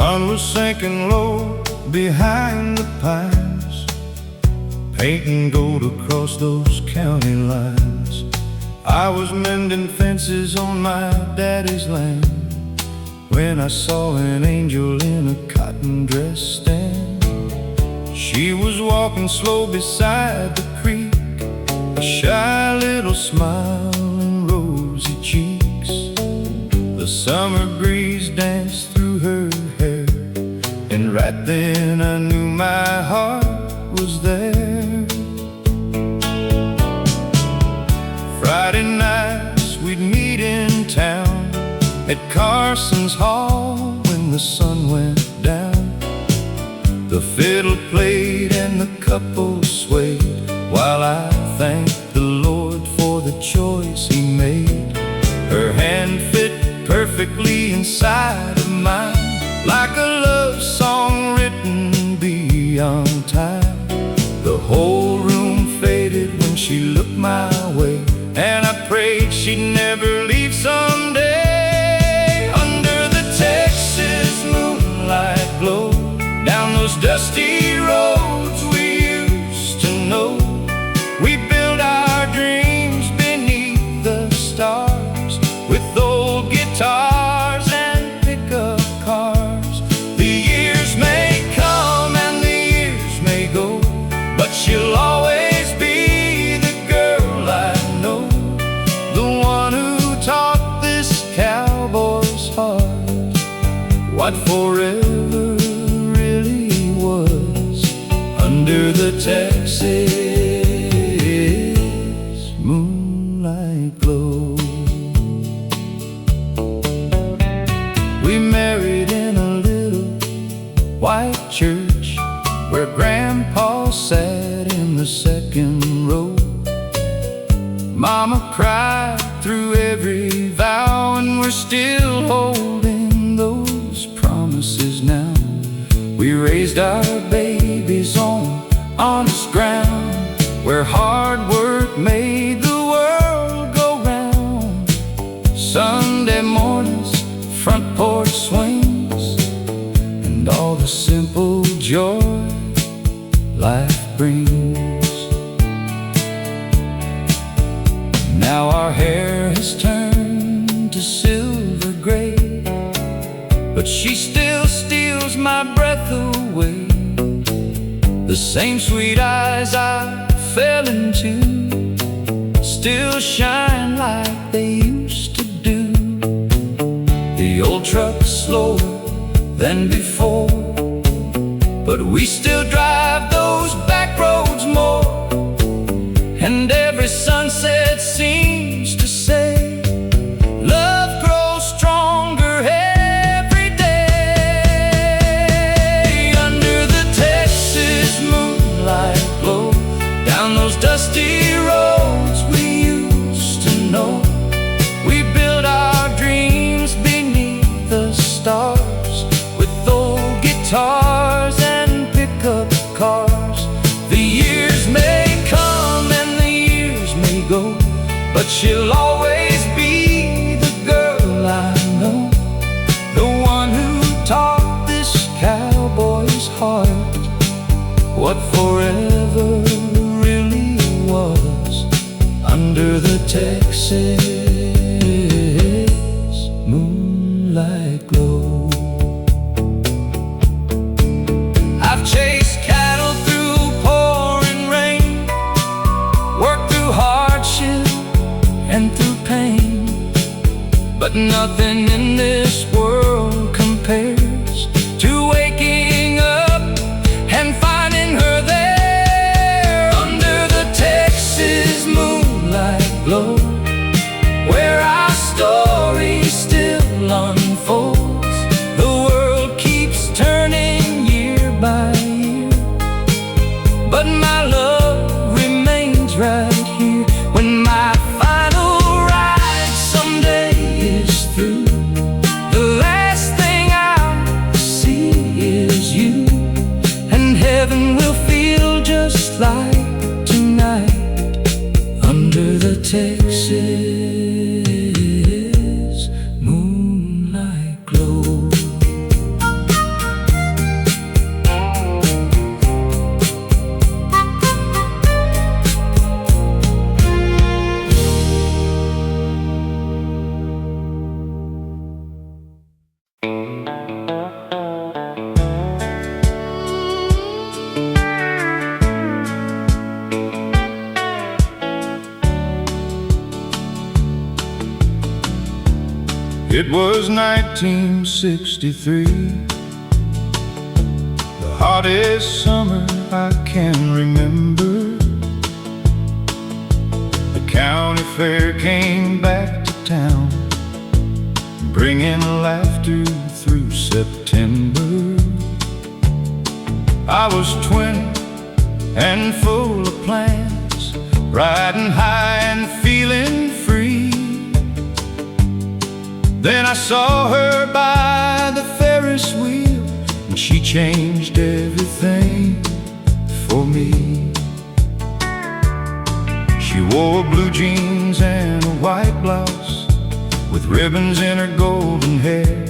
sun was sinking low behind the pines, painting gold across those county lines. I was mending fences on my daddy's land when I saw an angel in a cotton dress stand. She was walking slow beside the creek, a shy little smile and rosy cheeks. The summer breeze danced through her hair, and right then I knew my heart was there. Friday nights we'd meet in town at Carson's Hall when the sun went down. The fiddle played and the couple swayed, while I thanked the Lord for the choice He made. Her hand fit perfectly inside of mine, like a love song written beyond time. The whole room faded when she looked my way, and I prayed she'd never leave someday. Under the Texas moonlight glow, down those dusty roads we used to know, we built our dreams beneath the stars, with old guitars and pickup cars. The years may come and the years may go, but she'll always be the girl I know, the one who taught this cowboy's heart what forever really was. Under the Texas moonlight glow, we married in a little white church where Grandpa sat in the second row. Mama cried through every vow, and we're still holding those promises now. We raised our babies on honest ground, where hard work made the world go round. Sunday mornings, front porch swings, and all the simple joy life brings. Now our hair has turned to silver gray, but she still steals my breath away. The same sweet eyes I fell into still shine like they used to do. The old truck's slower than before, but we still drive those back roads more. And every sunset seems to say, love grows stronger every day. Under the Texas moonlight glow, down those dusty roads we used to know, we built our dreams beneath the stars, with old guitars and pickup cars. The years may come and the years may go, but she'll always be the girl I know, the one who taught this cowboy's heart what forever really was. Under the Texas moonlight glow, I've chased cattle through pouring rain, worked through hardship and through pain, but nothing in this world compares to waking up and finding her there. Under the Texas moonlight glow, where our story still unfolds, the world keeps turning year by year, but my love remains right here. When my final ride someday is through, the It was 1963, the hottest summer I can remember. The county fair came back to town, bringing laughter through September. I was 20 and full of plans, riding high and feeling free. Then I saw her by the Ferris wheel, and she changed everything for me. She wore blue jeans and a white blouse with ribbons in her golden hair.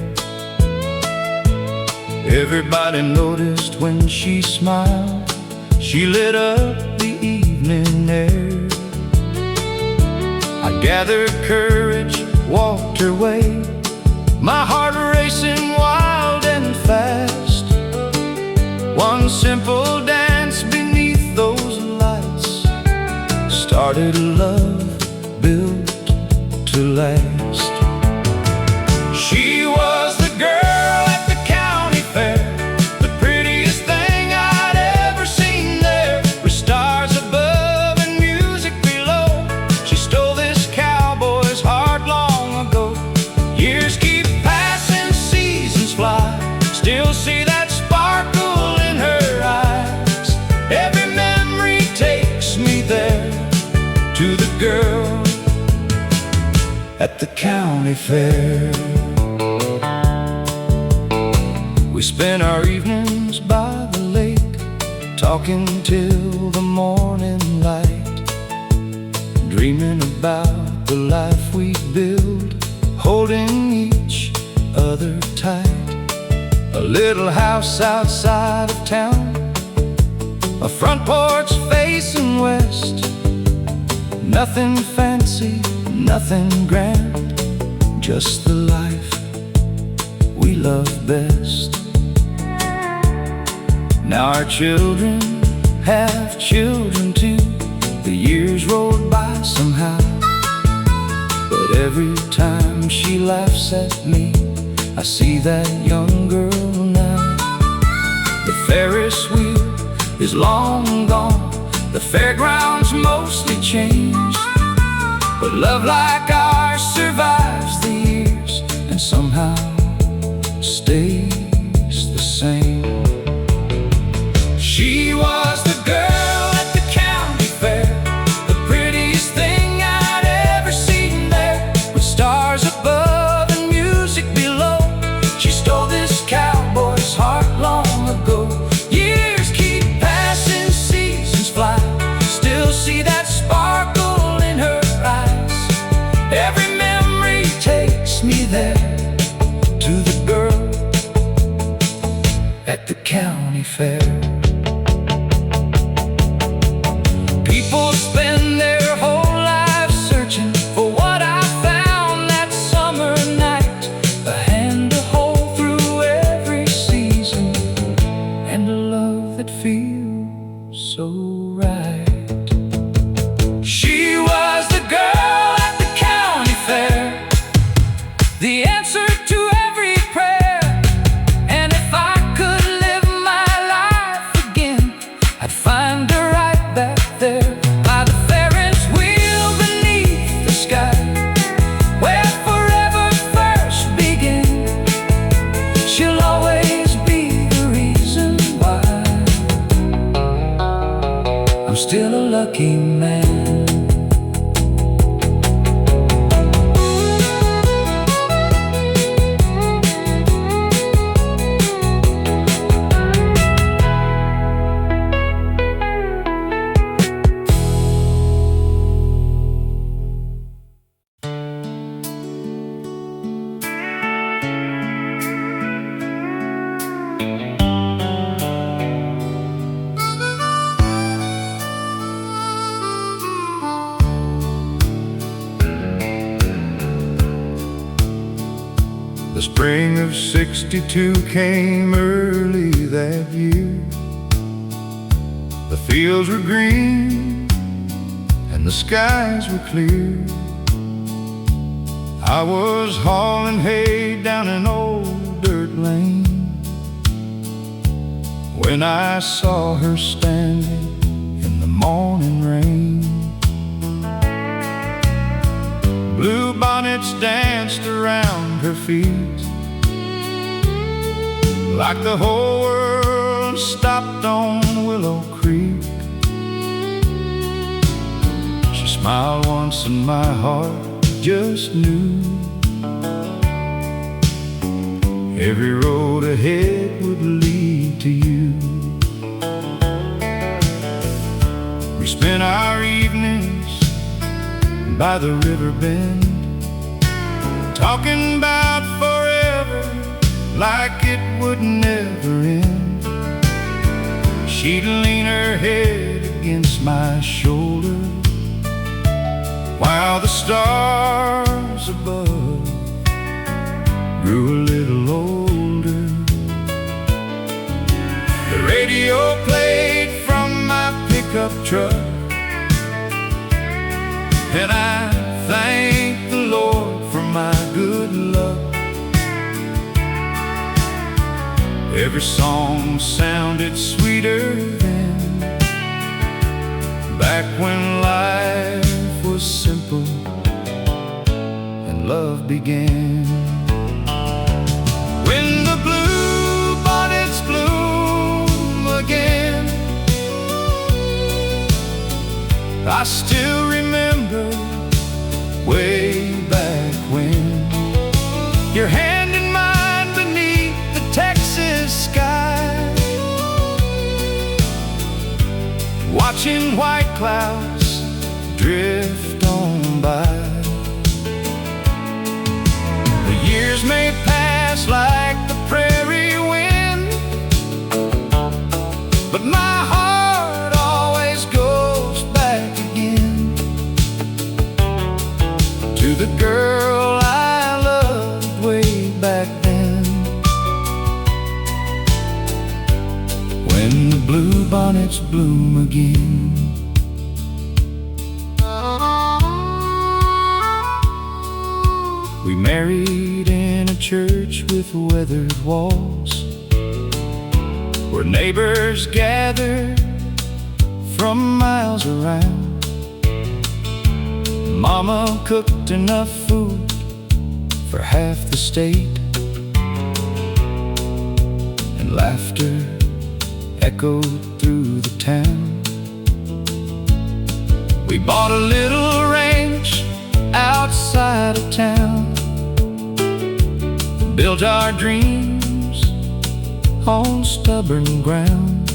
Everybody noticed when she smiled, she lit up the evening air. I gathered courage, walked her way, my heart racing wild and fast. One simple dance beneath those lights started a love built to last. She was the girl at the county fair, the prettiest thing I'd ever seen there. With stars above and music below, she stole this cowboy's heart long ago. Years keep passing, seasons fly, still see that sparkle in her eyes. Every memory takes me there, to the girl at the county fair. We spent our evenings by the lake, talking till the morning light, dreaming about the life we'd build, holding each other tight. A little house outside of town, a front porch facing west. Nothing fancy, nothing grand, just the life we love best. Now our children have children too. The years rolled by somehow, but every time she laughs at me, I see that young girl now. The Ferris wheel is long gone, the fairgrounds mostly changed, but love like ours survives the years and somehow stays the same. She was the girl at the county fair, the prettiest thing I'd ever seen there. With stars above and music below, she stole this cowboy's heart long ago. Years keep passing, seasons fly, still see that sparkle in her eyes. Every memory takes me there, to the girl at the county fair. People spend their whole lives searching for what I found that summer night. A hand to hold through every season, and a love that feels so right. She was the girl at the county fair, the answer to every prayer. And if I could live my life again, I'd find her right back there, by the Ferris wheel beneath the sky, where forever first began. She'll always be the reason why I'm still a lucky man. The spring of '62 came early that year. The fields were green and the skies were clear. I was hauling hay down an old dirt lane when I saw her standing in the morning rain. Blue bonnets danced around her feet like the whole world stopped on Willow Creek. She smiled once and my heart just knew every road ahead would lead to you. We spent our evenings by the river bend, talking about forever like it would never end. She'd lean her head against my shoulder while the stars above grew a little older. The radio played from my pickup truck, and I thank the Lord for my good luck. Every song sounded sweeter then, back when life was simple and love began. When the blue bonnets bloom again, I still remember way back when, your hand in mine beneath the Texas sky, watching white clouds drift on by. The years may pass like the prairie wind, but my heart always goes back again to the girl I loved way back then. When the blue bonnets bloom again. We married in a church with weathered walls, where neighbors gathered from miles around. Mama cooked enough food for half the state, and laughter echoed through the town. We bought a little ranch outside of town, built our dreams on stubborn ground,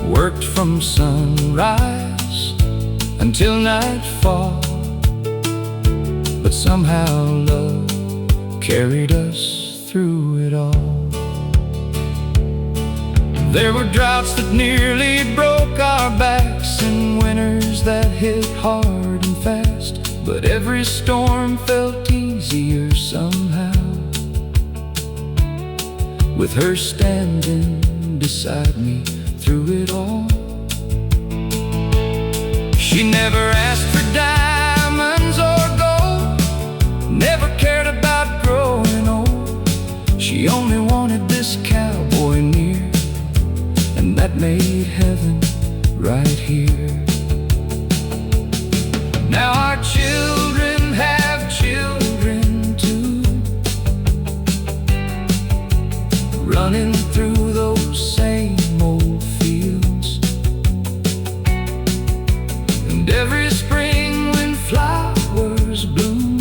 worked from sunrise until nightfall, but somehow love carried us through it all. There were droughts that nearly broke our backs and winters that hit hard and fast, but every storm felt easier somehow with her standing beside me through it all. She never asked for diamonds or gold, never cared about growing old. She only wanted this cowboy near, and that made heaven right here. Now our children have children too, running through those same old fields. And every spring when flowers bloom,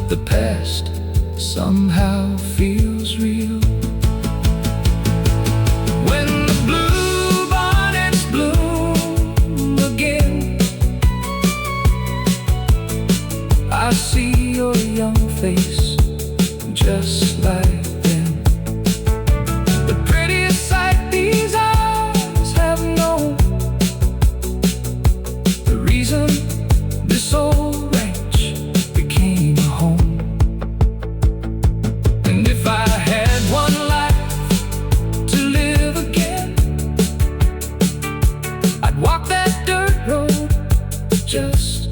the past somehow feels real. When the blue bonnets bloom again, I see your young face just like then. The prettiest sight these eyes have known, the reason this old ranch became a home. And if I had one life to live again, I'd walk that dirt road just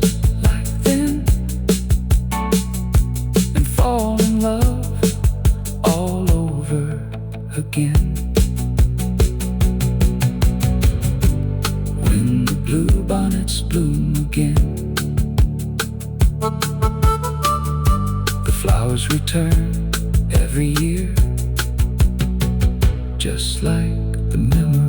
flowers return every year, just like the memories.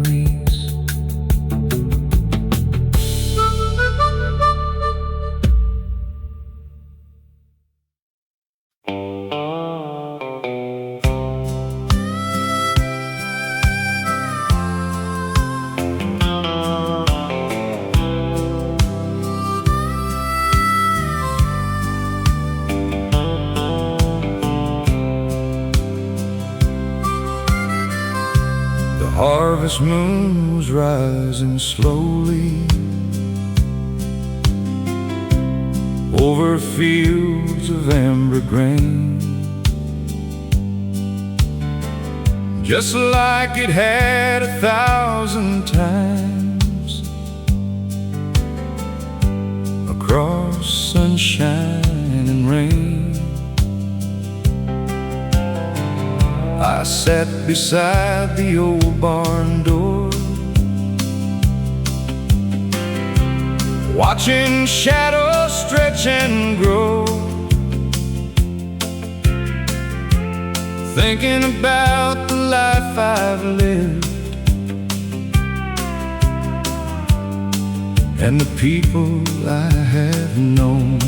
Harvest moon was rising slowly over fields of amber grain, just like it had 1,000 times, across sunshine and rain. I sat beside the old barn door, watching shadows stretch and grow, thinking about the life I've lived and the people I have known.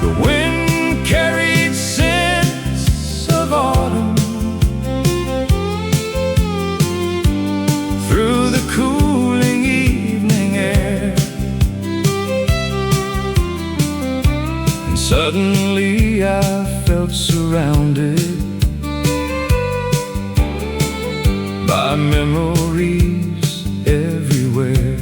The wind carried scents of autumn through the cooling evening air, and suddenly I felt surrounded by memories everywhere.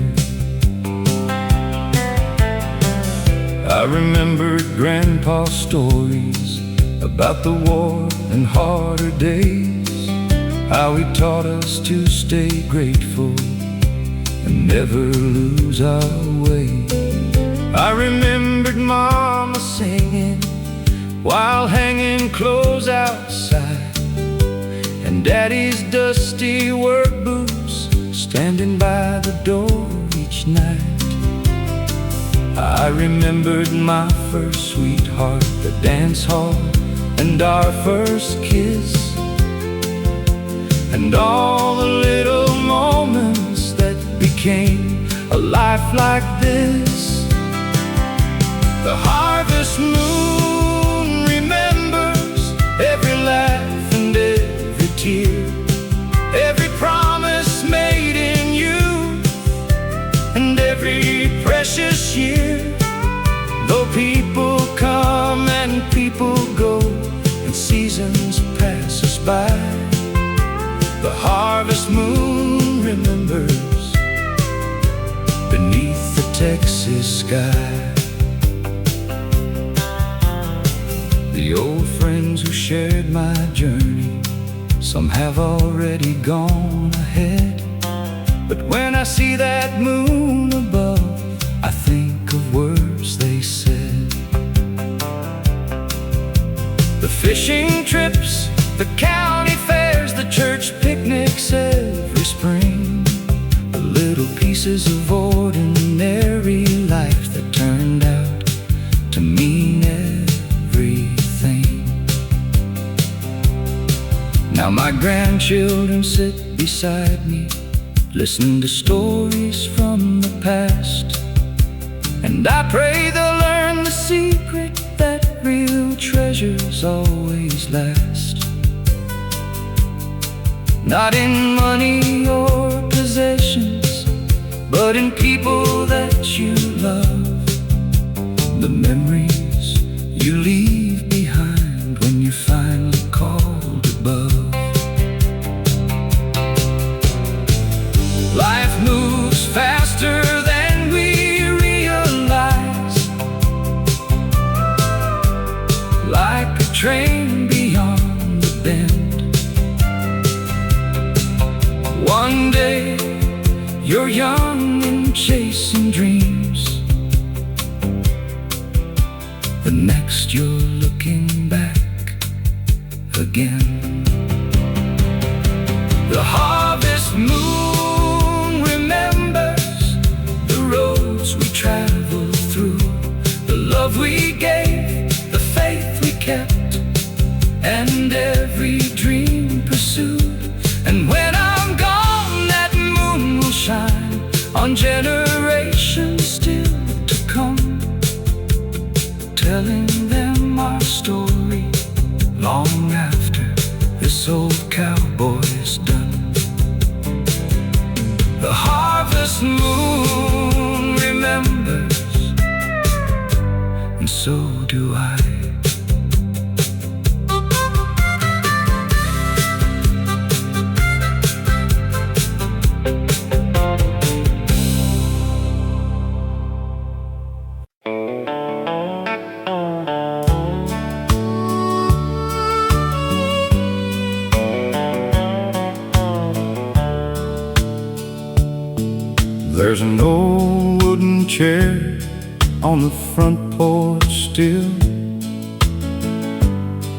I remembered Grandpa's stories about the war and harder days, how he taught us to stay grateful and never lose our way. I remembered Mama singing while hanging clothes outside, and Daddy's dusty work boots standing by the door each night. I remembered my first sweetheart, the dance hall, and our first kiss, and all the little moments that became a life like this. The harvest moon remembers every laugh and every tear, every promise made in you, and every precious year. Though people come and people go, and seasons pass us by, the harvest moon remembers beneath the Texas sky. The old friends who shared my journey, some have already gone ahead, but when I see that moon above, I think of words they said. The fishing trips, the county fairs, the church picnics every spring, the little pieces of ordinary life that turned out to mean everything. Now my grandchildren sit beside me, listen to stories from the past, and I pray they'll learn the secret that real treasures always last. Not in money or possessions, but in people that you love, the memories you leave behind when you're finally called above. Life moves faster than we realize, like a train beyond the bend. One day you're young and chasing dreams, the next you're looking back again. The harvest moon remembers the roads we traveled through, the love we gave on the front porch still,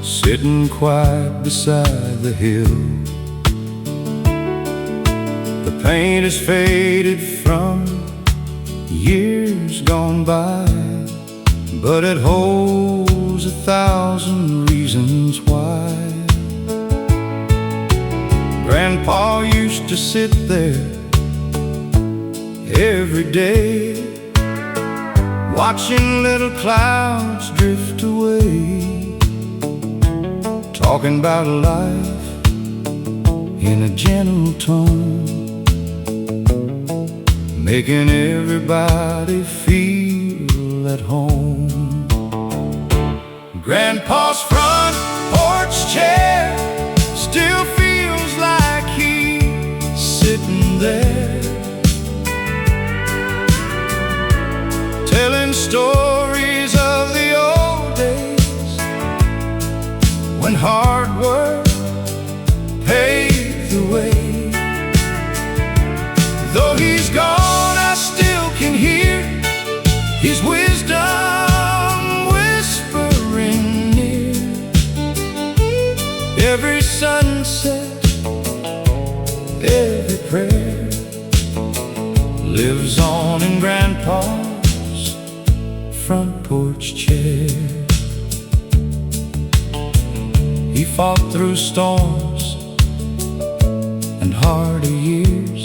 sitting quiet beside the hill. The paint is faded from years gone by, but it holds 1,000 reasons why. Grandpa used to sit there every day, watching little clouds drift away, talking about life in a gentle tone, making everybody feel at home. Grandpa's front porch chair still feels like he's sitting there, telling stories of the old days when hard work paved the way. Though he's gone, I still can hear his wisdom whispering near. Every sunset, every prayer lives on in Grandpa's front porch chair. He fought through storms and harder years,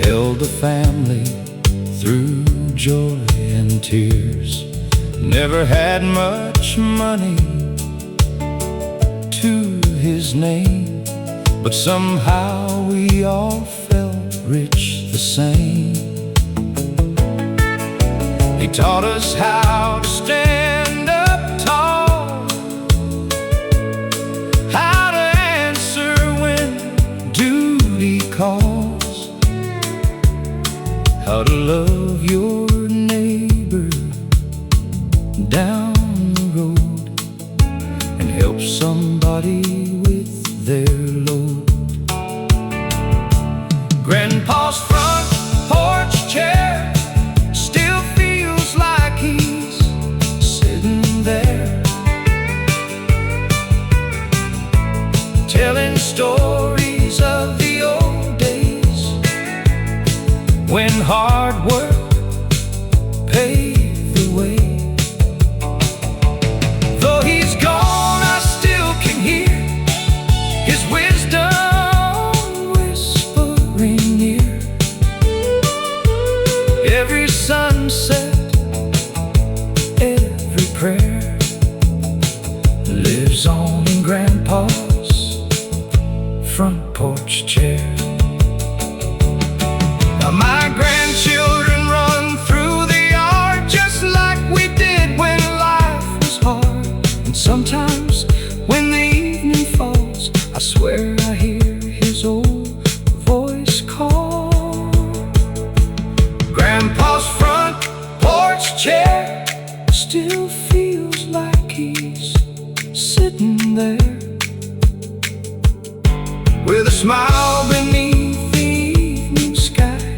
held the family through joy and tears. Never had much money to his name, but somehow we all felt rich the same. He taught us how to stand up tall, how to answer when duty calls, how to love your neighbor down the road and help somebody with their load. Grandpa's front porch chair still feels like he's sitting there, telling stories of the old days when hard work paved the way. Though he's gone, I still can hear his wisdom whispering near. Every sunset, every prayer lives on in Grandpa's front porch chair. Now my grandchildren run through the yard just like we did when life was hard. And sometimes when the evening falls, I swear I hear his old voice call. Grandpa's front porch chair still feels like he's sitting there, with a smile beneath the evening sky,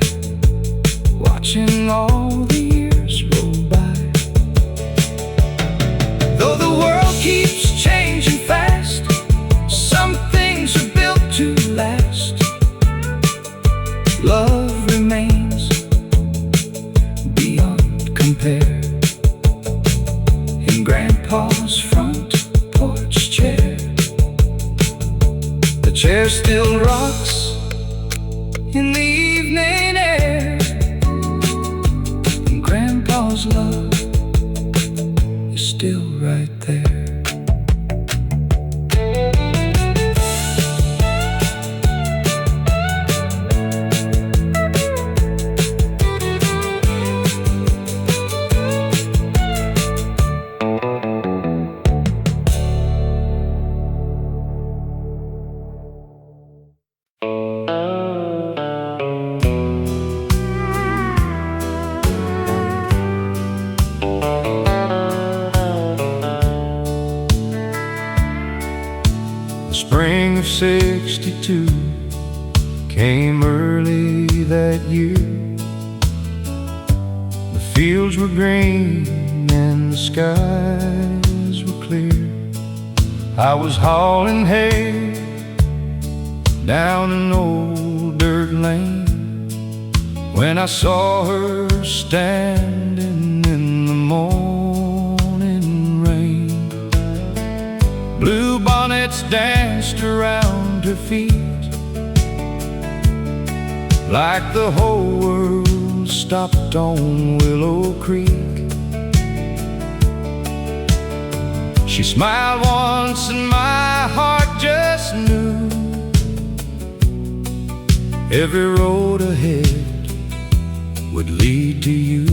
watching all the years roll by. Though the world keeps changing fast, some things are built to last. Love remains beyond compare in Grandpa's front porch chair. The chair still rocks in the evening air, and Grandpa's love is still right there. Spring of '62 came early that year. The fields were green and the skies were clear. I was hauling hay down an old dirt lane when I saw her standing in the morning rain. Blue bonnets danced around her feet like the whole world stopped on Willow Creek. She smiled once and my heart just knew every road ahead would lead to you.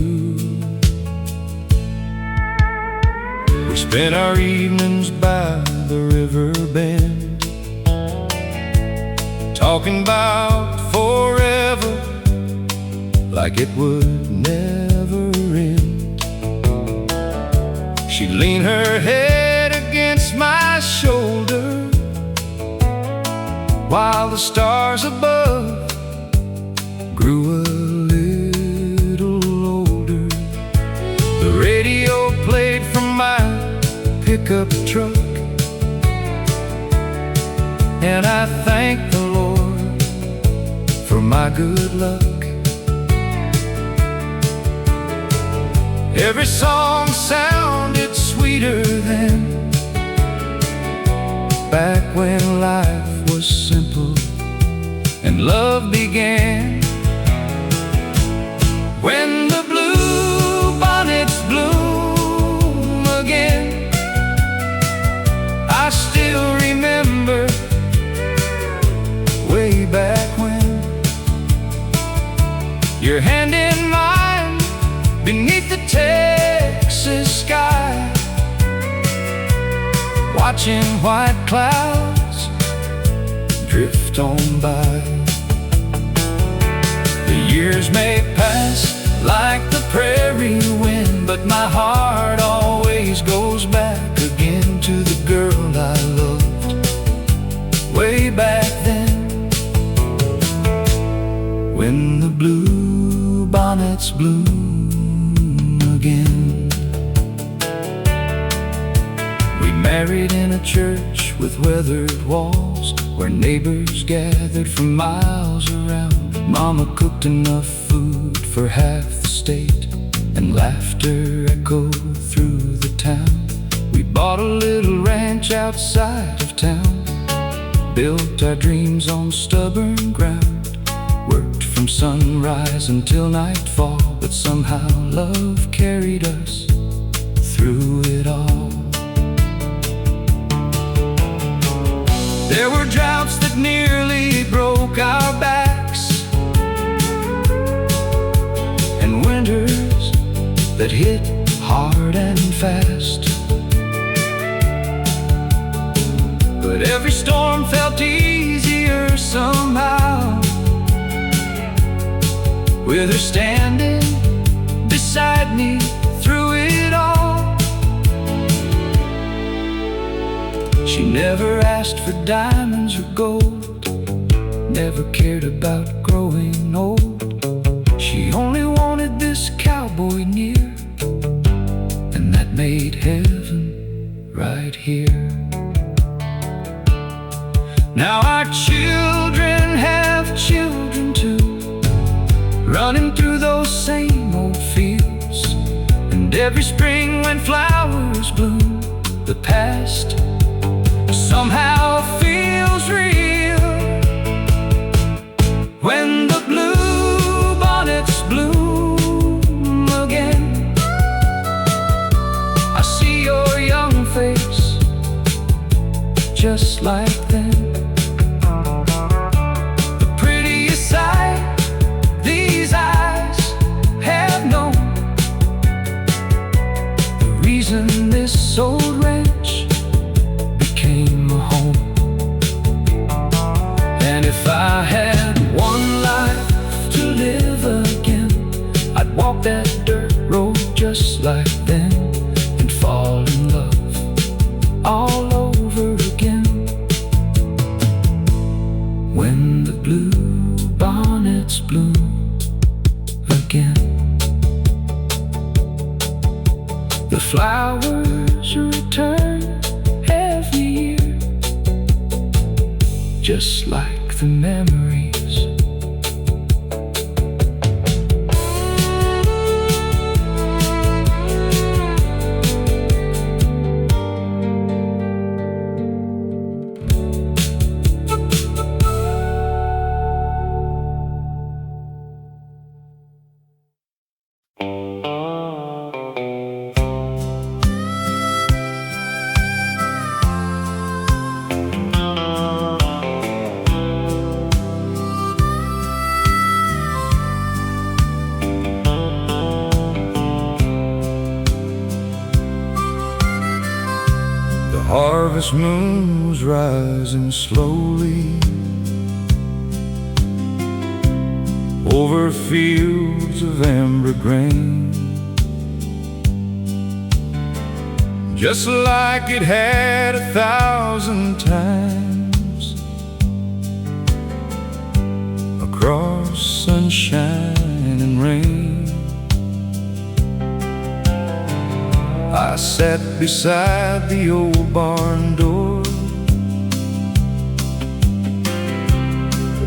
We spent our evenings by the river bend, talking about forever like it would never end. She'd lean her head against my shoulder while the stars above grew a little older. The radio played from my pickup truck, and I thank the Lord for my good luck. Every song sounded sweeter then, back when life was simple and love began. When the blue bonnets bloom again, I still remember way back when, your hand in mine beneath the Texas sky, watching white clouds drift on by. The years may pass like the prairie wind, but my heart always goes back again to the girl I loved way back then. When the blue bonnets bloom again. We married in a church with weathered walls, where neighbors gathered from miles around. Mama cooked enough food for half the state, and laughter echoed through the town. We bought a little ranch outside of town, built our dreams on stubborn ground, worked from sunrise until nightfall, but somehow love carried us through it all. There were droughts that nearly broke our backs, and winters that hit hard and fast. But every storm felt easier somehow, with her standing beside me through it all. She never asked for diamonds or gold, never cared about growing old. She only wanted this cowboy near, and that made heaven right here. Now our children have children too, running through those same old fields. And every spring when flowers bloom, the past somehow feels real. When the blue bonnets bloom again, I see your young face just like then. The prettiest sight these eyes have known, the reason this old ranch became a home. And if I had one life to live again, I'd walk that dirt road just like then, and fall in love all over again. When the blue bonnets bloom again. The flowers return every year, just like the memories. Harvest moon was rising slowly over fields of amber grain, just like it had 1,000 times across sunshine and rain. I sat beside the old barn door,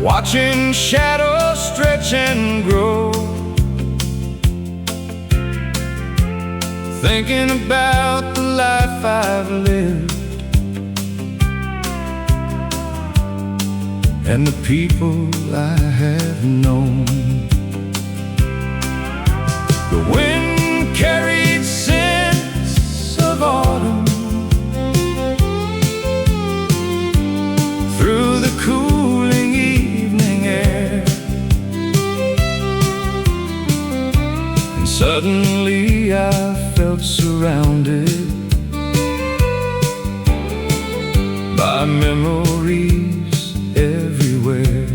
watching shadows stretch and grow, thinking about the life I've lived and the people I have known. The wind carried scents of autumn through the cooling evening air, and suddenly I felt surrounded by memories everywhere.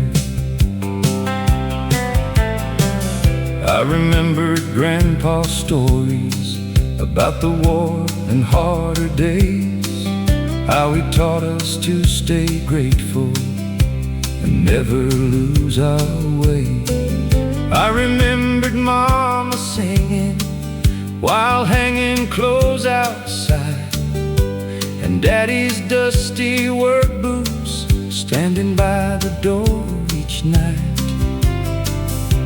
I remembered Grandpa's stories about the war and harder days, how he taught us to stay grateful and never lose our way. I remembered Mama singing while hanging clothes outside, and Daddy's dusty work boots standing by the door each night.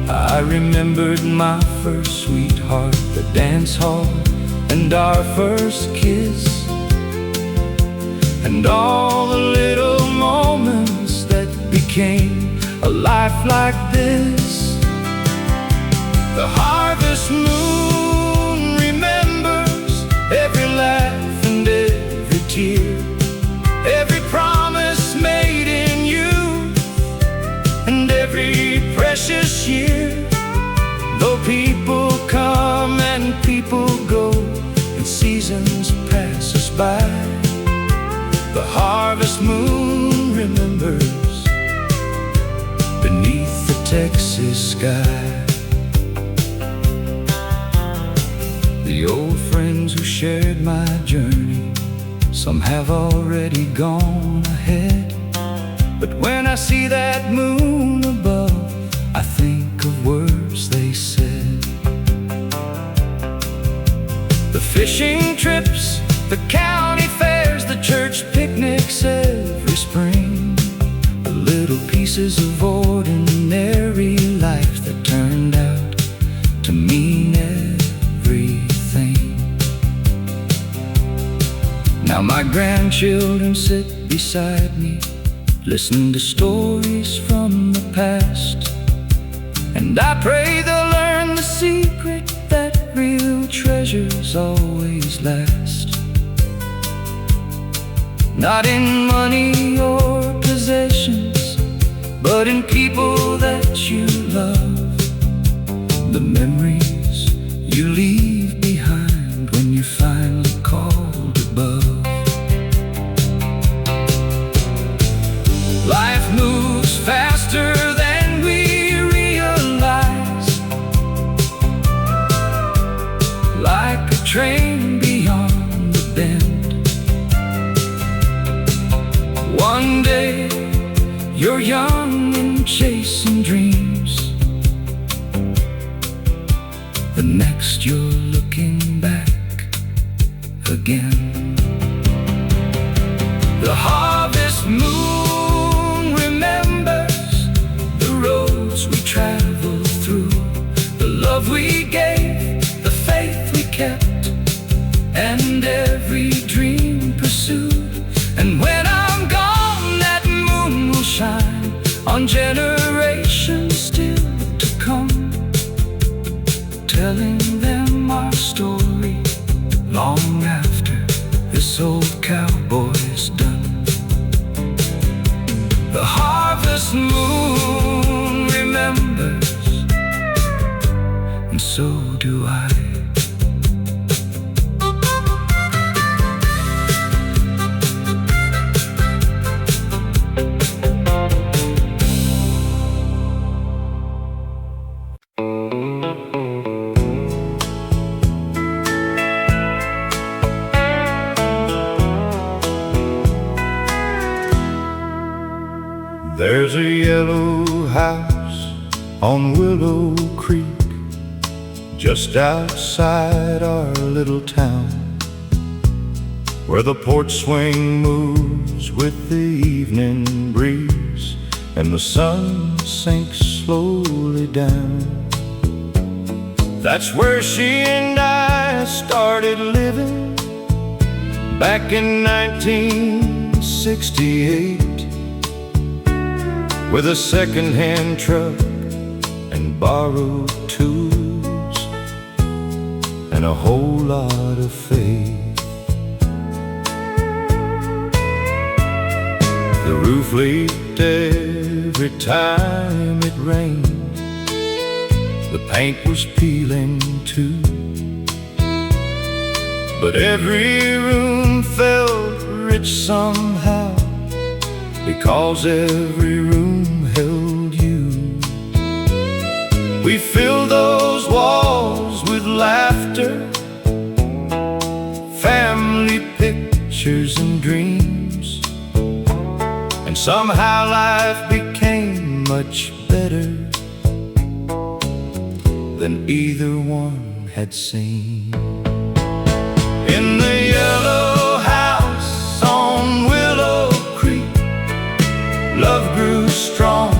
I remembered my first sweetheart, the dance hall, and our first kiss, and all the little moments that became a life like this. The harvest moon remembers every laugh and every tear, every promise made in you, and every precious year. Though people come and people go, and seasons pass us by, the harvest moon remembers beneath the Texas sky. The old friends who shared my journey, some have already gone ahead, but when I see that moon above, I think of words they said. The fishing trips, the county fairs, the church picnics every spring, the little pieces of ordinary life that turned out to mean everything. Now my grandchildren sit beside me, listen to stories from the past, and I pray they'll learn the secret that real treasures always last. Not in money or possessions, but in people that you love, the memories you leave behind when you're finally called above. Life moves faster than we realize, like a train beyond the bend. One day you're young and chasing dreams, the next you're looking back again. The harvest moon remembers the roads we traveled through, the love we gave, the faith we kept, and every dream pursued. And when I'm gone, that moon will shine on generations still to come, telling them our story long after this old cowboy's done. The harvest moon remembers, and so do I. There's a yellow house on Willow Creek, just outside our little town, where the porch swing moves with the evening breeze and the sun sinks slowly down. That's where she and I started living back in 1968, with a second-hand truck and borrowed tools and a whole lot of faith. The roof leaked every time it rained, the paint was peeling too, but every room felt rich somehow, because every room held you. We filled those walls with laughter, family pictures and dreams, and somehow life became much better than either one had seen. In the yellow house on Willow Creek, love grew strong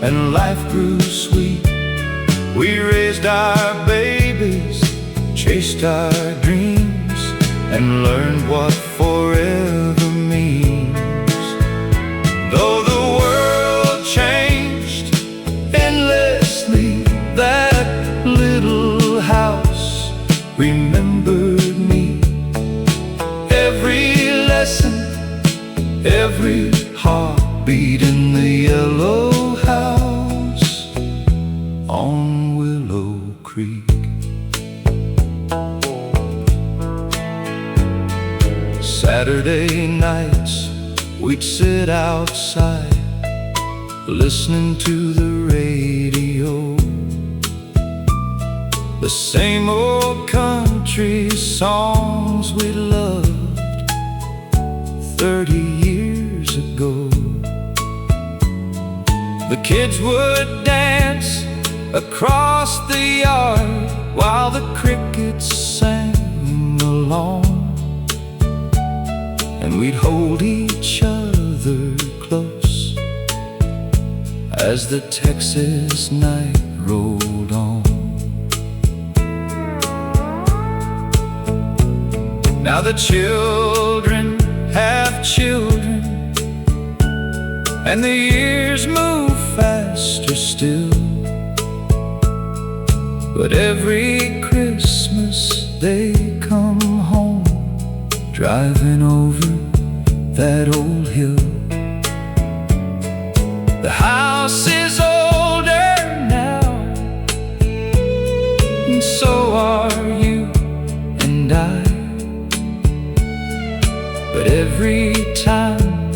and life grew sweet. We raised our babies, chased our dreams, and learned what forever means. Though the world changed endlessly, that little house remembered me. Every lesson, every heartbeat in the yellow house on Willow Creek. Saturday nights we'd sit outside listening to the radio, the same old country songs we loved 30 years ago. The kids would dance across the yard while the crickets sang along, and we'd hold each other close as the Texas night rolled on. Now the children have children, and the years move faster still, but every Christmas they come home driving over that old hill. The house is older now, and so are you and I, but every time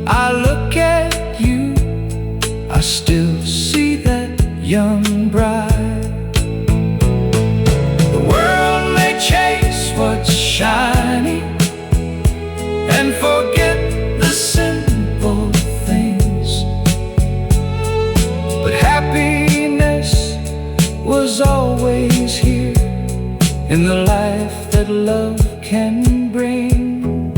I look at you, I still see that young bride. The world may chase what's shiny and forget the simple things, but happiness was always here in the life that love can bring.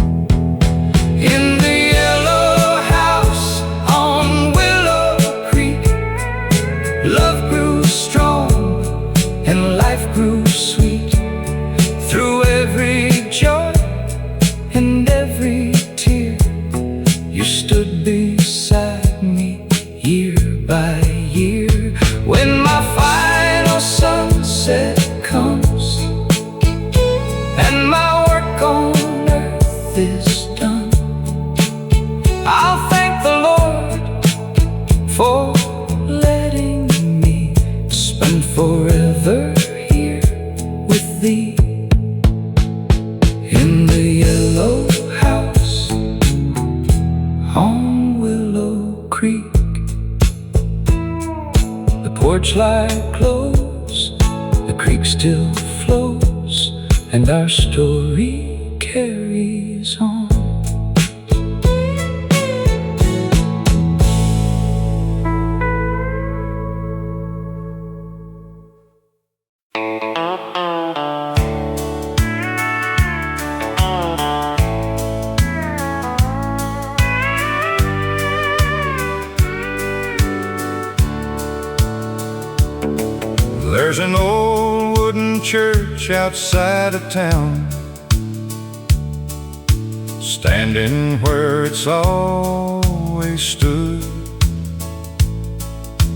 In the yellow house on Willow Creek, love grew strong and life grew sweet. Through every joy and every tear, you stood beside me year by year. When my final sunset comes and my work on earth is done, I'll thank the Lord for letting me spend forever here with thee. In the yellow house on Willow Creek, the porch light glows, the creek still flows, and our story carries on. There's an old wooden church outside of town, standing where it's always stood.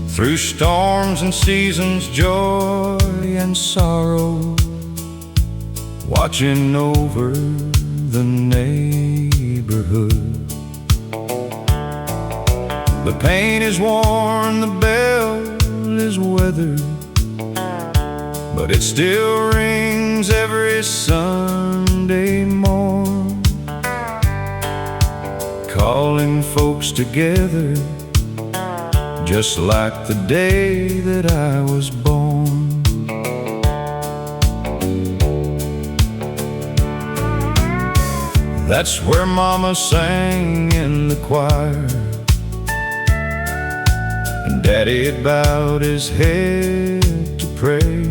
Through storms and seasons, joy and sorrow, watching over the neighborhood. The paint is worn, the bell is weathered, but it still rings every Sunday morn, calling folks together, just like the day that I was born. That's where Mama sang in the choir, and Daddy bowed his head to pray,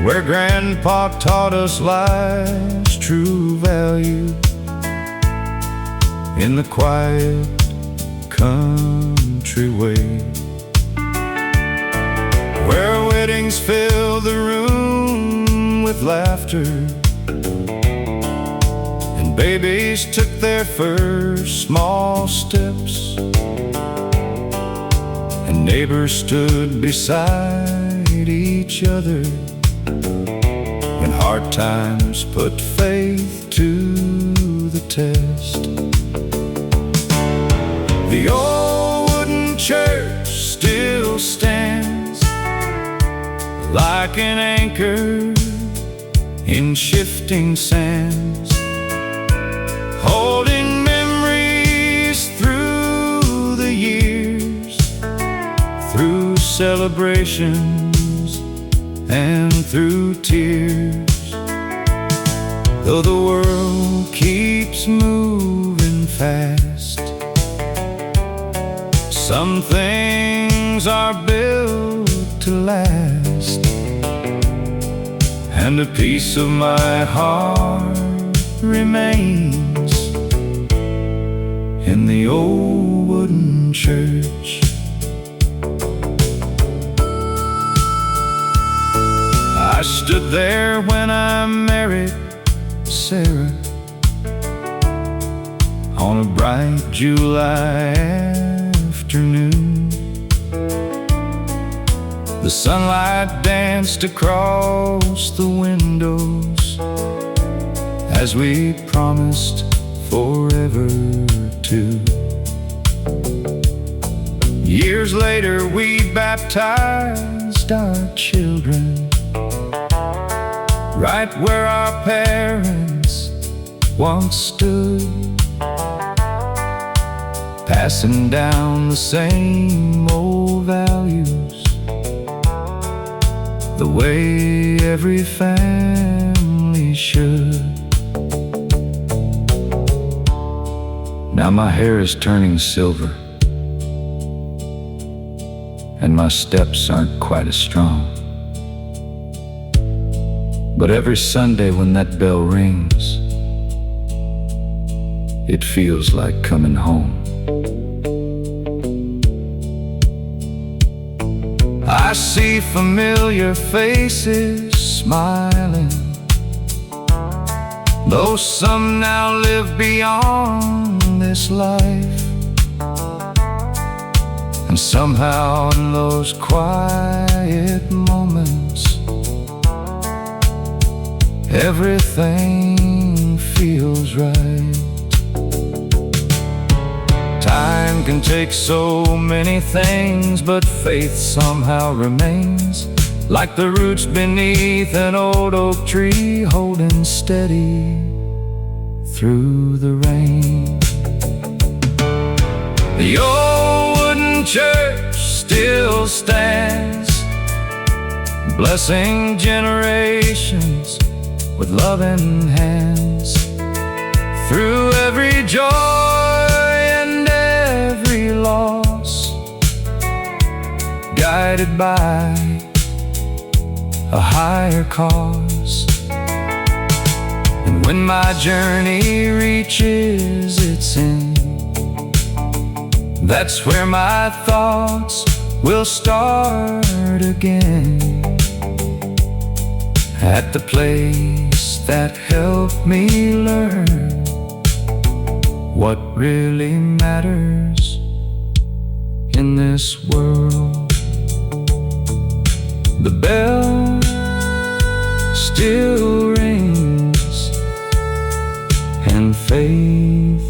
where Grandpa taught us life's true value, in the quiet country way, where weddings fill the room with laughter, and babies took their first small steps, and neighbors stood beside each other when hard times put faith to the test. The old wooden church still stands like an anchor in shifting sands, holding memories through the years, through celebrations and through tears. Though the world keeps moving fast, some things are built to last, and a piece of my heart remains in the old wooden church. I stood there when I married Sarah on a bright July afternoon. The sunlight danced across the windows as we promised forever to. Years later we baptized our children right where our parents once stood, passing down the same old values, the way every family should. Now my hair is turning silver, and my steps aren't quite as strong, But every Sunday when that bell rings, it feels like coming home. I see familiar faces smiling, though some now live beyond this life. And somehow in those quiet moments, everything feels right. Time can take so many things, but faith somehow remains, like the roots beneath an old oak tree, holding steady through the rain. The old wooden church still stands, blessing generations with loving hands. Through every joy and every loss, guided by a higher cause. And when my journey reaches its end, that's where my thoughts will start again, at the place that helped me learn what really matters in this world. The bell still rings, and faith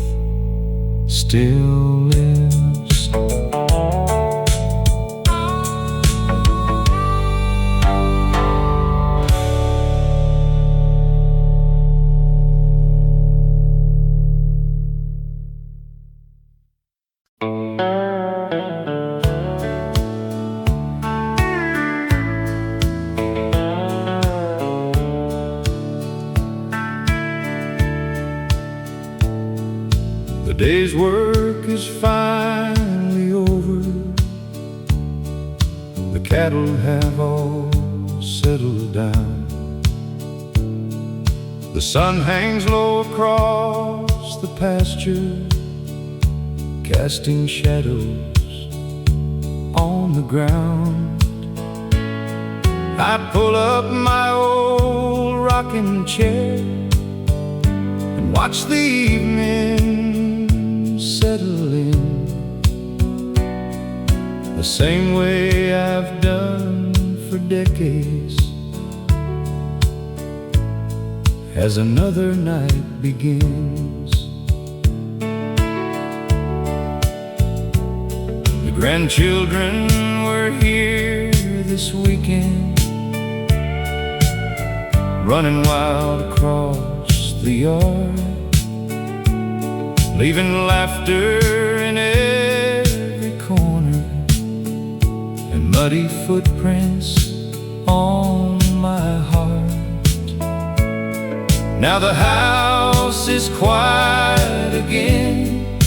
still lives. The day's work is finally over. The cattle have all settled down. The sun hangs low across the pasture, casting shadows on the ground. I pull up my old rocking chair and watch the evening settle in, the same way I've done for decades, as another night begins. The grandchildren were here this weekend, running wild across the yard, leaving laughter in every corner and muddy footprints on my heart. Now the house is quiet again,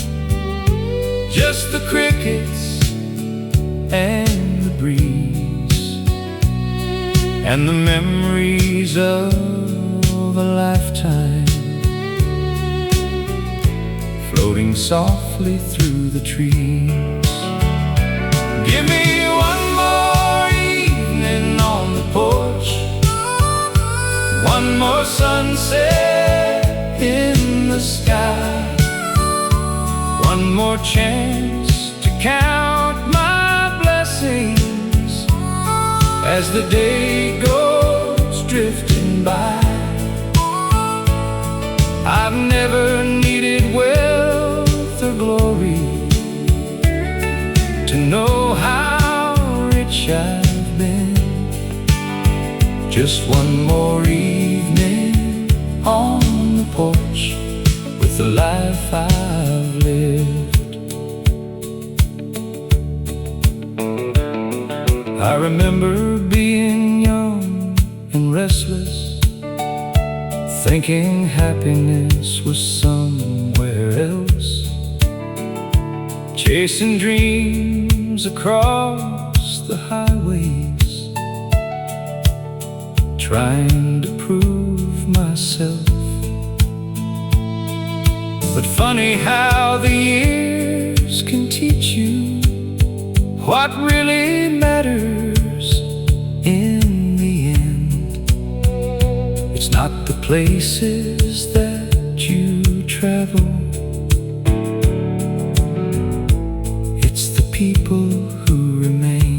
just the crickets and the breeze, and the memories of a lifetime floating softly through the trees. Give me one more evening on the porch, one more sunset in the sky, one more chance to count my blessings as the day goes drifting by. I've never needed wealth or glory to know how rich I've been. Just one more evening on the porch with the life I've lived. I remember being young and restless, thinking happiness was somewhere else, chasing dreams across the highways, trying to prove myself. But funny how the years can teach you what really matters in the end. It's not the places that you travel, it's the people who remain.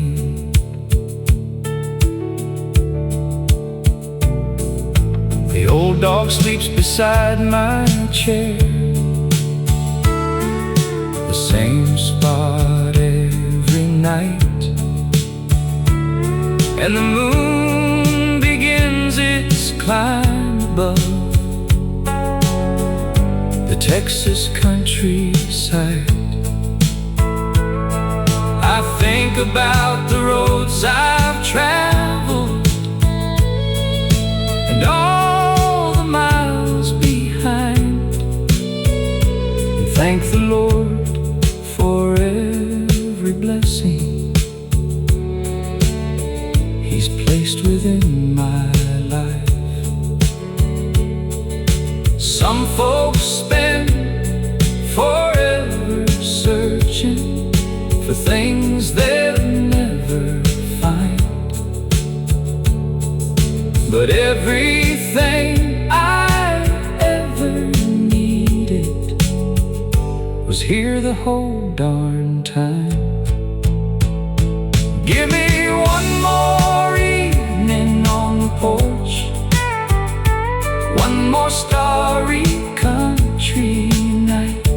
The old dog sleeps beside my chair, the same spot every night, and the moon begins its climb above the Texas countryside. I think about the roads I've traveled and all the miles behind, and thank the Lord for every blessing He's placed within my life. Some folks spend forever searching for things they'll never find, but everything I ever needed was here the whole darn time. Give me one more evening on the porch, one more starry country night,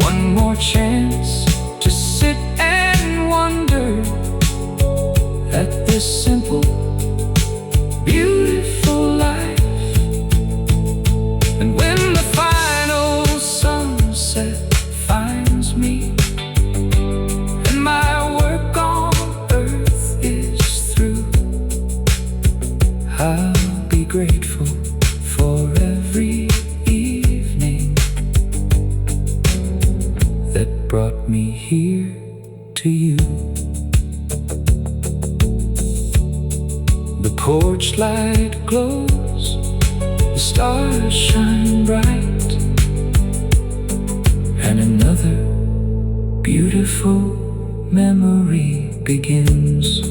one more chance to sit and wonder at this simple, beautiful life. And when the final sunset finds me and my work on earth is through, I'll be grateful for every evening that brought me here to you. The porch light glows, the stars shine bright, and another beautiful memory begins.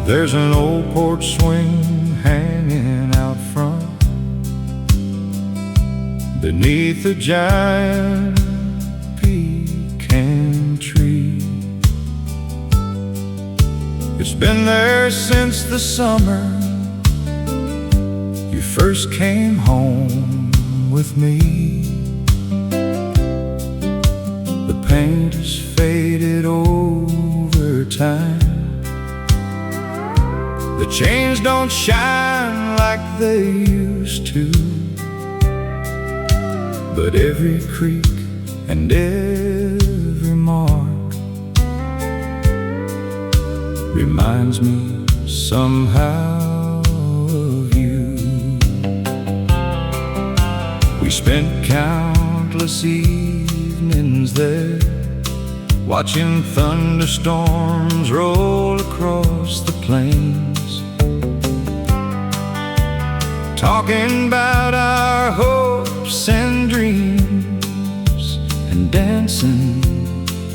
There's an old porch swing hanging out front beneath a giant pecan tree. It's been there since the summer you first came home with me. The paint has faded over time, the chains don't shine like they used to, but every creak and every mark reminds me somehow of you. We spent countless evenings there, watching thunderstorms roll across the plains, talking about our hopes and dreams, and dancing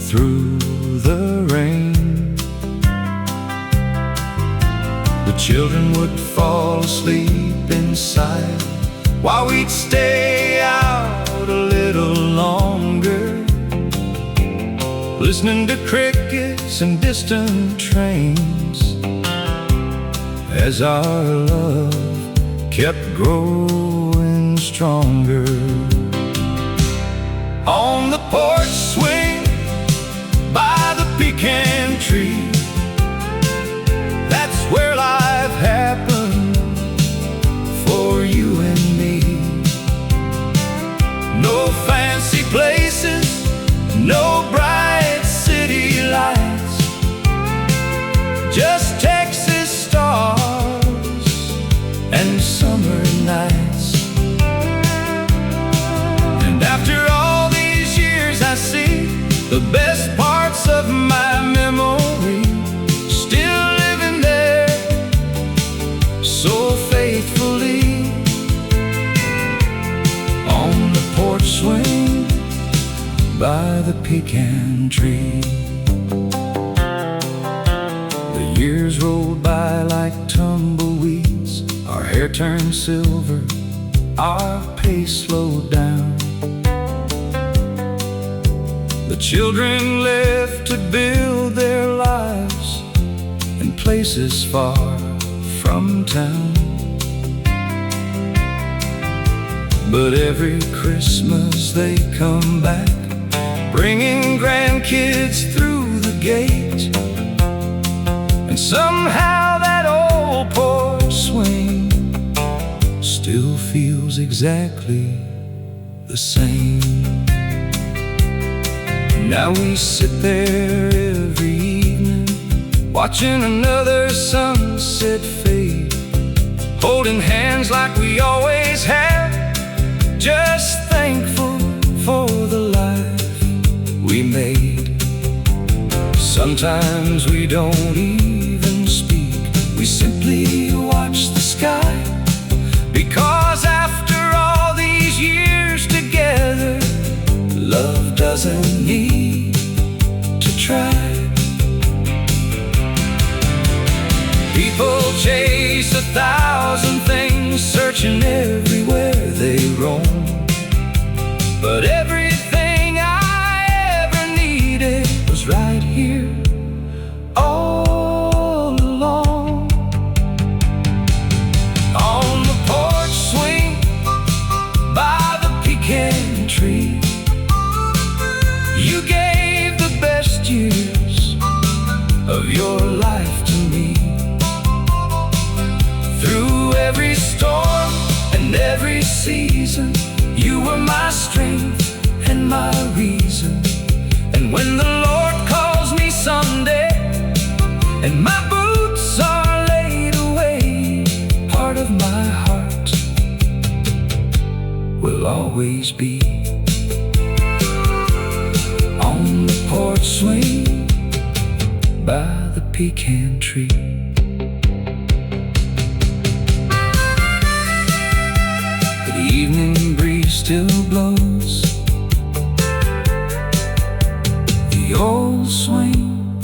through the rain. The children would fall asleep inside while we'd stay out a little longer, listening to crickets and distant trains, as our love kept growing stronger. On the porch swing by the pecan tree, that's where life happened. pecan tree. The years rolled by like tumbleweeds. Our hair turned silver, our pace slowed down. The children left to build their lives in places far from town. But every Christmas they come back, bringing grandkids through the gate. And somehow that old porch swing still feels exactly the same. Now we sit there every evening, watching another sunset fade, holding hands like we always have, just thankful for the life we made. Sometimes we don't even speak, we simply watch the sky, because after all these years together, love doesn't need to try. People chase 1,000 things, searching everywhere they roam, but everything I ever needed was right here, all along. On the porch swing by the pecan tree, you gave the best years of your life to me. Through every storm and every season, you were my strength and my reason. And when the Lord calls me someday, and my boots are laid away, part of my heart will always be on the porch swing by the pecan tree. The evening breeze still blows, the old swing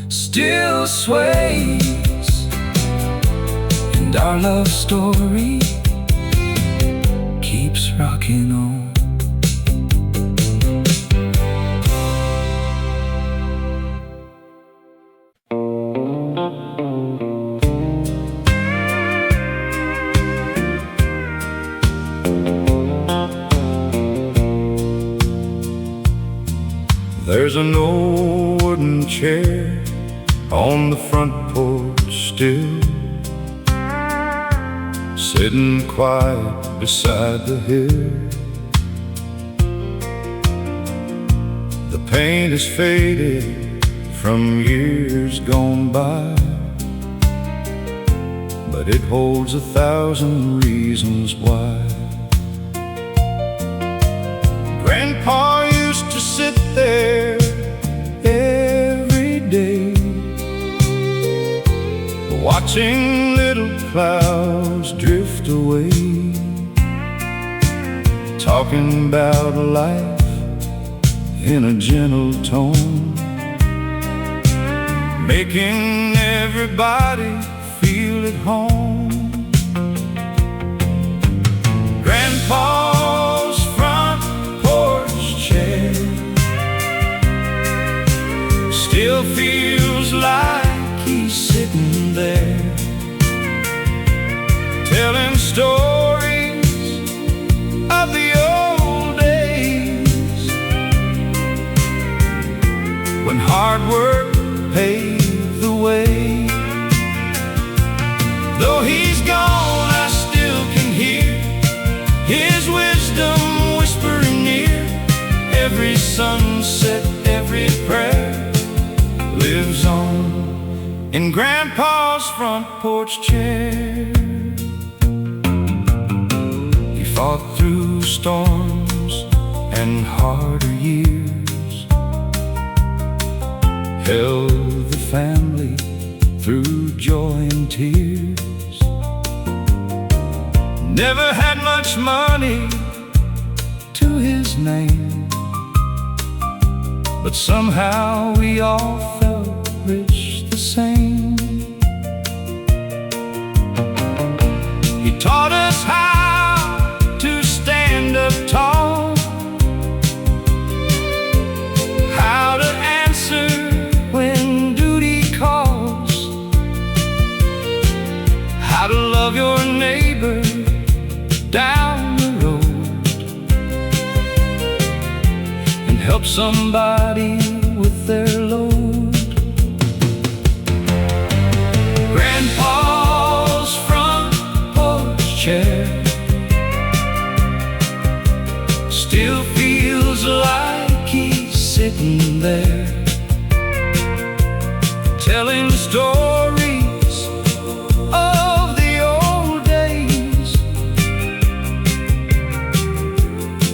still sways, and our love story keeps rocking on. There's an old wooden chair on the front porch still, sitting quiet beside the hill. The paint is faded from years gone by, but it holds 1,000 reasons why. Grandpa used to sit there every day, watching little clouds drift away, talking about life in a gentle tone, making everybody feel at home. Grandpa's front porch chair still feels like he's sitting there, telling stories of the old days, when hard work paved the way. Though he's gone, I still can hear his wisdom whispering near. Every sunset, every prayer lives on in Grandpa's front porch chair. He fought through storms and harder years, held the family through joy and tears. Never had much money to his name, but somehow we all felt rich the same. He taught us how to stand up tall, how to answer when duty calls, how to love your neighbor down the road, and help somebody with their load. Grandpa's front porch chair still feels like he's sitting there, telling stories of the old days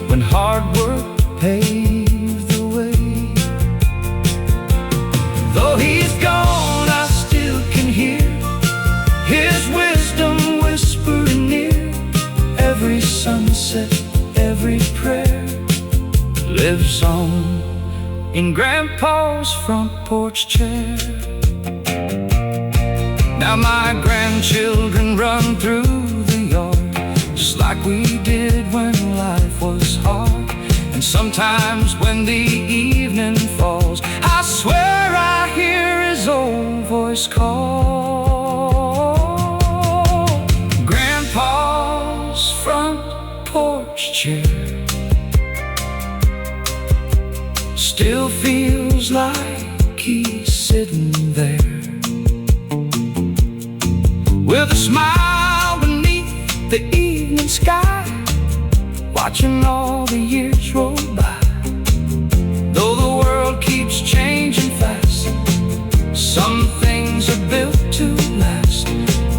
when hard work paved the way. Though he's gone, I still can hear his wisdom whispering near. Every sunset, every prayer lives on in Grandpa's front porch chair. Now my grandchildren run through the yard just like we did when life was hard. And sometimes when the evening falls, I swear I hear his old voice call. Grandpa's front porch chair still feels like he's sitting there, with a smile beneath the evening sky, watching all the years roll by. Though the world keeps changing fast, some things are built to last.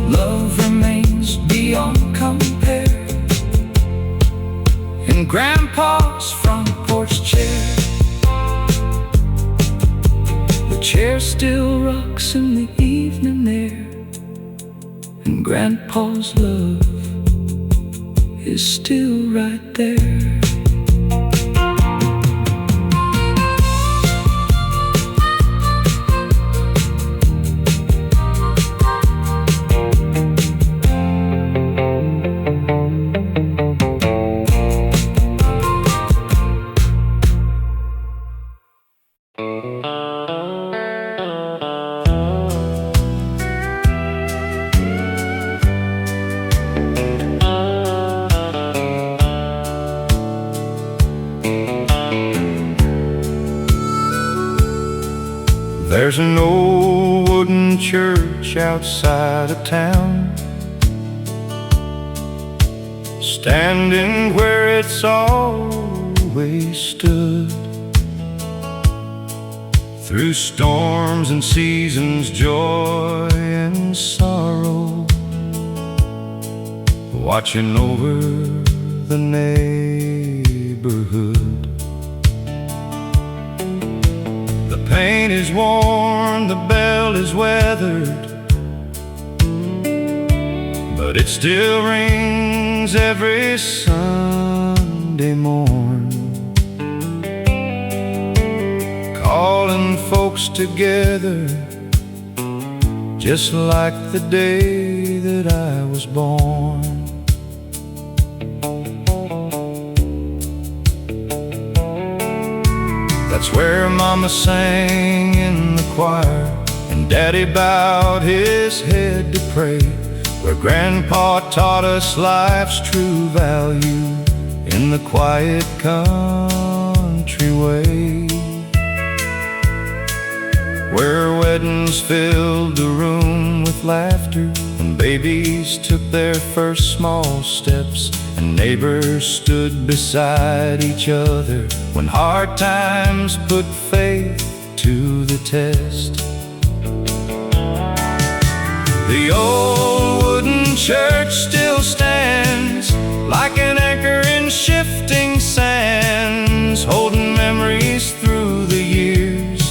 Love remains beyond compare in Grandpa's front porch chair. The chair still rocks in the evening air, and Grandpa's love is still right there. There's an old wooden church outside of town, standing where it's always stood. Through storms and seasons, joy and sorrow, watching over the neighborhood. The paint is worn, the bell is weathered, but it still rings every Sunday morn, calling folks together just like the day that I was born. That's where Mama sang in the choir, and Daddy bowed his head to pray, where Grandpa taught us life's true value in the quiet country way, where weddings filled the room with laughter, and babies took their first small steps, and neighbors stood beside each other when hard times put faith to the test. The old wooden church still stands like an anchor in shifting sands, holding memories through the years,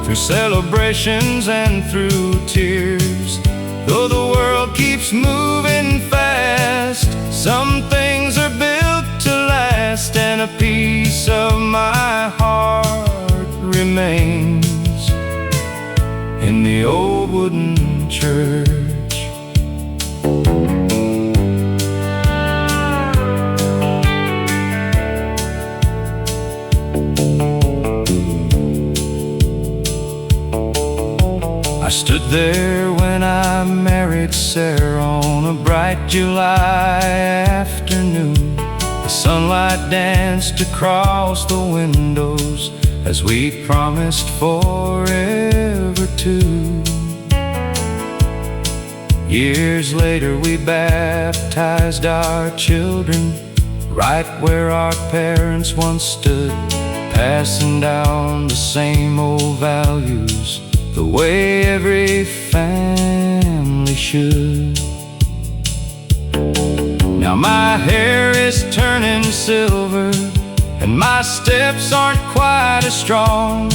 through celebrations and through tears. Though the world keeps moving fast, some things are built to last, and a piece of my heart remains remains in the old wooden church. I stood there when I married Sarah on a bright July afternoon. The sunlight danced across the windows as we promised forever to. Years later we baptized our children right where our parents once stood, passing down the same old values the way every family should. Now my hair is turning silver and my steps aren't quite as strong,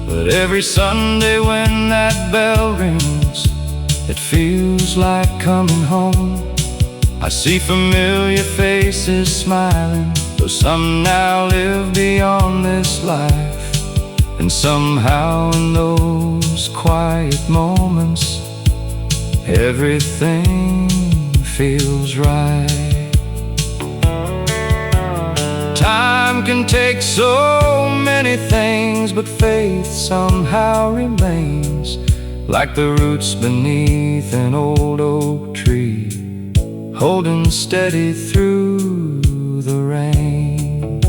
but every Sunday when that bell rings, it feels like coming home. I see familiar faces smiling, though some now live beyond this life. And somehow in those quiet moments, everything feels right. Time can take so many things, but faith somehow remains, like the roots beneath an old oak tree, holding steady through the rain.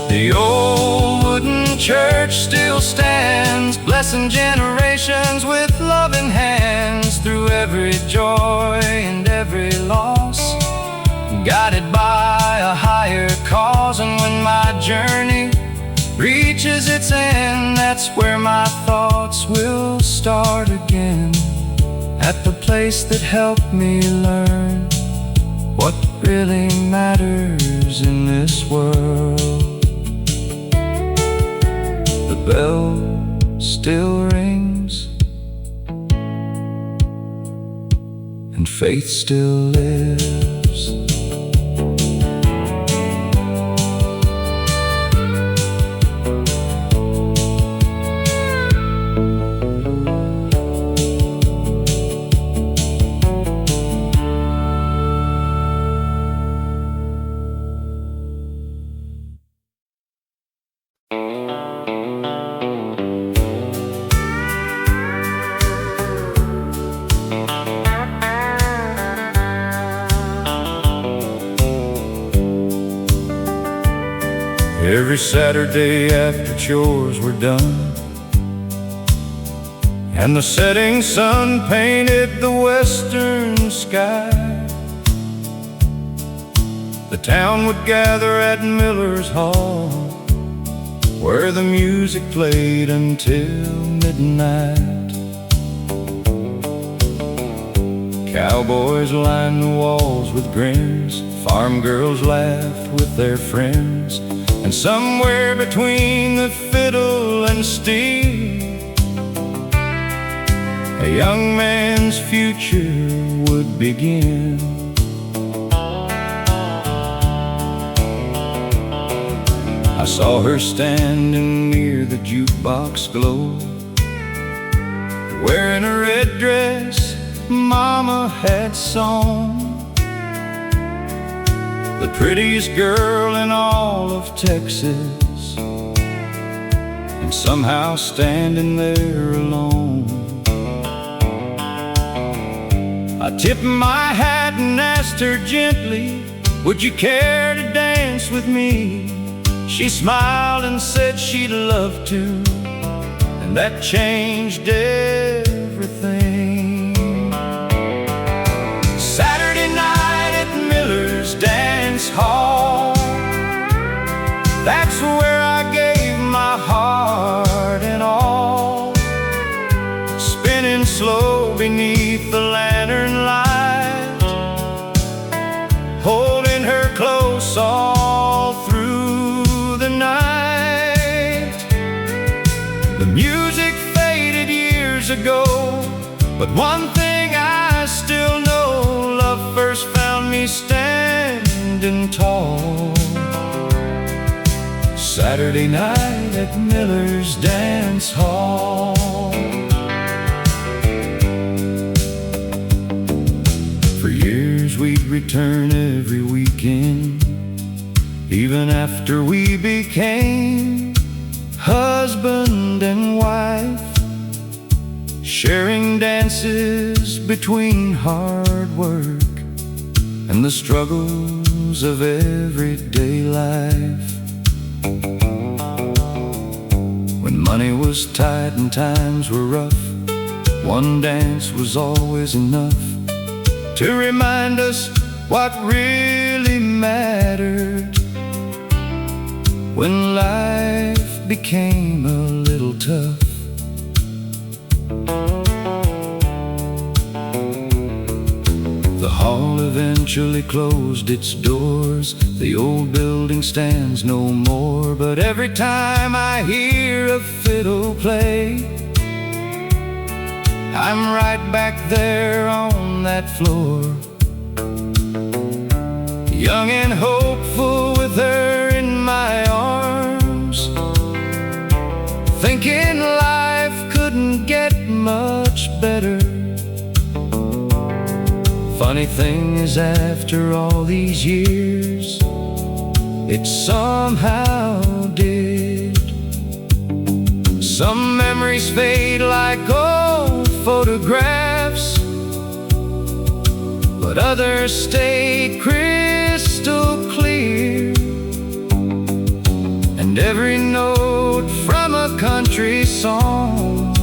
The old wooden church still stands, blessing generations with loving hands through every joy and every loss, guided by a higher cause. And when my journey reaches its end, that's where my thoughts will start again, at the place that helped me learn what really matters in this world. The bell still rings and faith still lives. Every Saturday after chores were done and the setting sun painted the western sky, the town would gather at Miller's Hall, where the music played until midnight. Cowboys lined the walls with grins, farm girls laughed with their friends, and somewhere between the fiddle and steel, a young man's future would begin. I saw her standing near the jukebox glow, wearing a red dress Mama had sewn, the prettiest girl in all of Texas, and somehow standing there alone. I tipped my hat and asked her gently, would you care to dance with me? She smiled and said she'd love to, and that changed everything. Saturday night at Miller's Dance Hall, that's where I gave my heart and all, spinning slow beneath the lantern light, holding her close all through the night. The music faded years ago, but one thing I still know, love first found me standing tall. Saturday night at Miller's Dance Hall. For years we'd return every weekend, even after we became husband and wife, sharing dances between hard work and the struggles of everyday life. When money was tight and times were rough, one dance was always enough to remind us what really mattered when life became a little tough. The hall eventually closed its doors. The old building stands no more, but every time I hear a fiddle play, I'm right back there on that floor, young and hopeful with her in my arms, thinking life couldn't get much better. Funny thing is, after all these years, it somehow did. Some memories fade like old photographs, but others stay crystal clear. And every note from a country song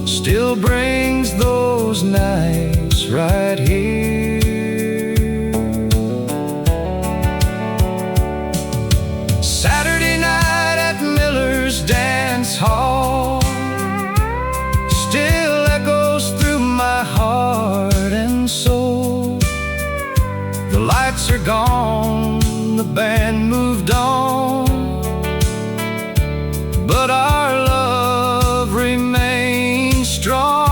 still brings those nights right here. Saturday night at Miller's Dance Hall still echoes through my heart and soul. The lights are gone, the band moved on, but our love remains strong.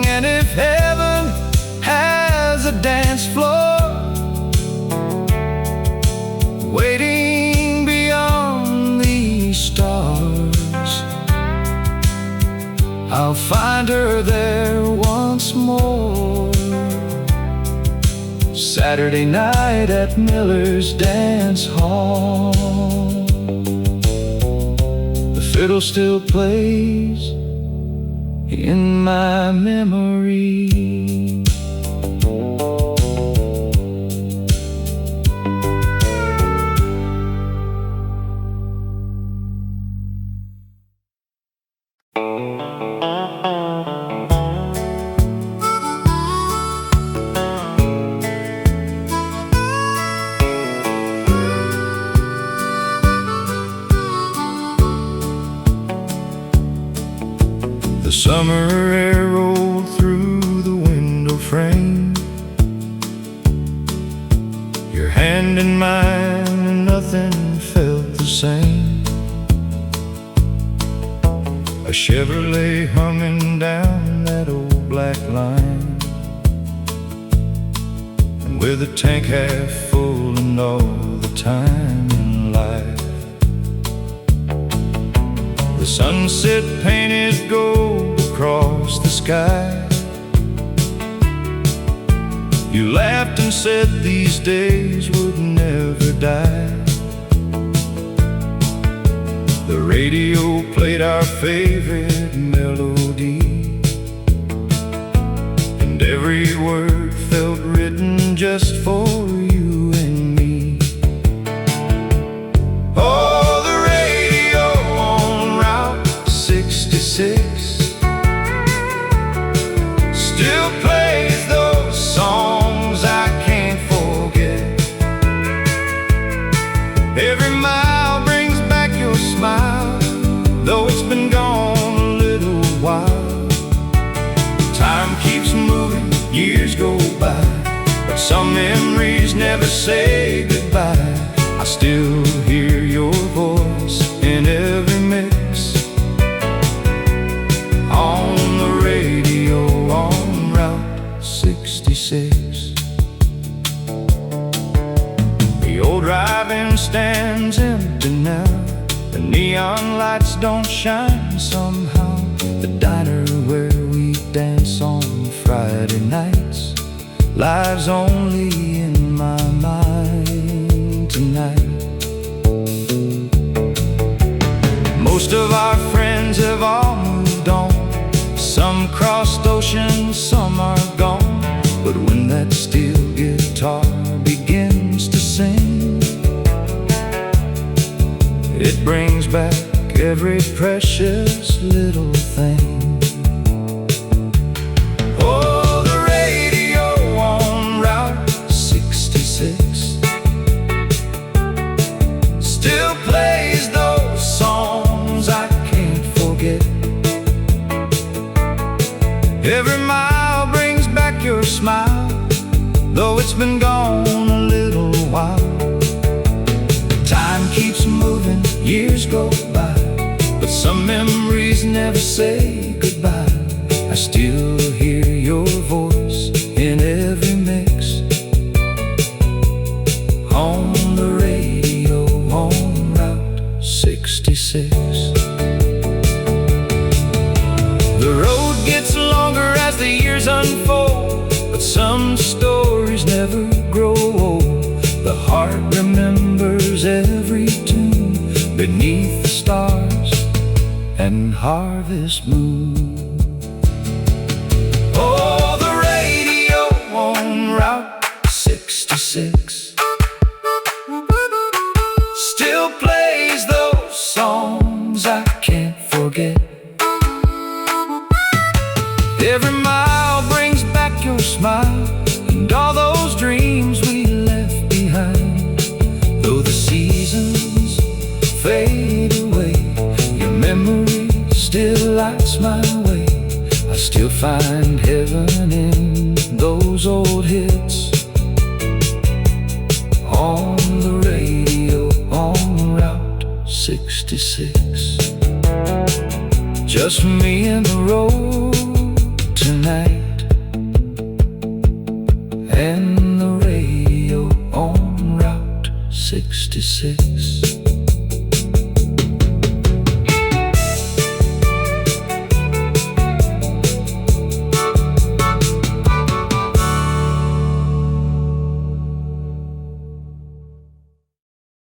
And if heaven has a dance floor waiting beyond these stars, I'll find her there once more. Saturday night at Miller's Dance Hall. The fiddle still plays in my memory. The summer air rolled through the window frame, your hand in mine, and nothing felt the same. A Chevrolet humming down that old black line, and with a tank half full and all the time in life. The sunset painted gold across the sky. You laughed and said these days would never die. The radio played our favorite melody, and every word felt written just for you and me. Oh, the radio on Route 66 still plays those songs I can't forget. Every mile brings back your smile, though it's been gone a little while. Time keeps moving, years go by, but some memories never say goodbye. I still hear your voice in every mix on the radio on Route 66. The old driving don't shine somehow. The diner where we dance on Friday nights lives only in my mind tonight. Most of our friends have all moved on. Some crossed oceans, some are gone. But when that steel guitar begins to sing, it brings back every precious little thing. Oh, the radio on Route 66 still plays those songs I can't forget. Every mile brings back your smile, though it's been gone a little while. Time keeps moving, years go by, but some memories never say goodbye. I still hear your voice in every mix on the radio on Route 66. The road gets longer as the years unfold, but some stories never grow old. The heart remembers every tune beneath the stars and harvest moon. Oh, the radio on Route 66 still plays those songs I can't forget. Every mile brings back your smile and all those dreams we left behind. Though the seasons fade away, your memory still lights my way. I still find heaven in those old hits on the radio on Route 66. Just me and the road tonight, and the radio on Route 66.